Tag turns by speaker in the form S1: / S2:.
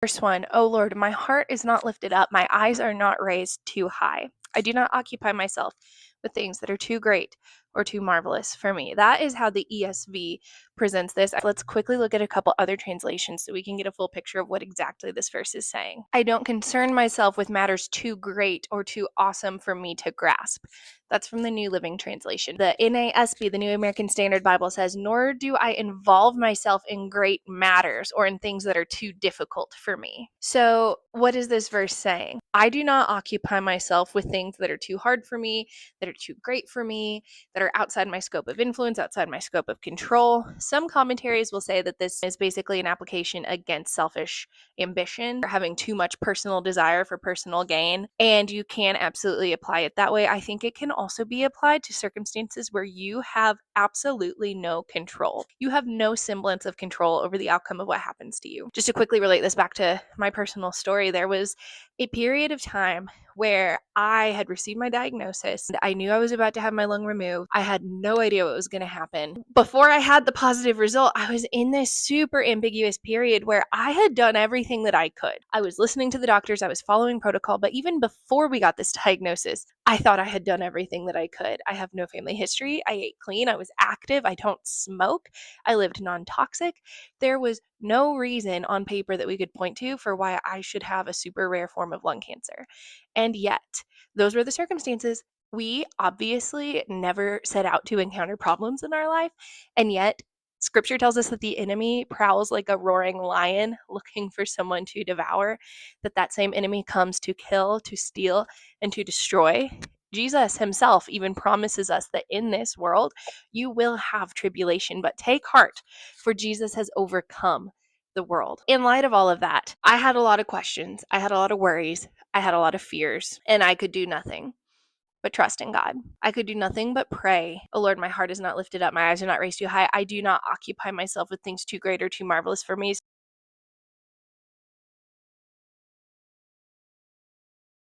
S1: Verse 1, O Lord, my heart is not lifted up, my eyes are not raised too high. I do not occupy myself with things that are too great or too marvelous for me. That is how the ESV presents this. Let's quickly look at a couple other translations so we can get a full picture of what exactly this verse is saying. I don't concern myself with matters too great or too awesome for me to grasp. That's from the New Living Translation. The NASB, the New American Standard Bible, says, nor do I involve myself in great matters or in things that are too difficult for me. So what is this verse saying? I do not occupy myself with things that are too hard for me, that are too great for me, that are outside my scope of influence, outside my scope of control. Some commentaries will say that this is basically an application against selfish ambition or having too much personal desire for personal gain. And you can absolutely apply it that way. I think it can also be applied to circumstances where you have absolutely no control. You have no semblance of control over the outcome of what happens to you. Just to quickly relate this back to my personal story, there was a period of time where I had received my diagnosis and I knew I was about to have my lung removed. I had no idea what was going to happen. Before I had the positive result, I was in this super ambiguous period where I had done everything that I could. I was listening to the doctors, I was following protocol, but even before we got this diagnosis, I thought I had done everything that I could. I have no family history. I ate clean. I was active. I don't smoke. I lived non-toxic. There was no reason on paper that we could point to for why I should have a super rare form of lung cancer. And yet, those were the circumstances. We obviously never set out to encounter problems in our life. And yet, Scripture tells us that the enemy prowls like a roaring lion looking for someone to devour, that same enemy comes to kill, to steal, and to destroy. Jesus himself even promises us that in this world you will have tribulation, but take heart, for Jesus has overcome the world. In light of all of that, I had a lot of questions. I had a lot of worries. I had a lot of fears, and I could do nothing but trust in God. I could do nothing but pray. Oh Lord, my heart is not lifted up. My eyes are not raised too high. I do not occupy myself with things too great or too marvelous for me.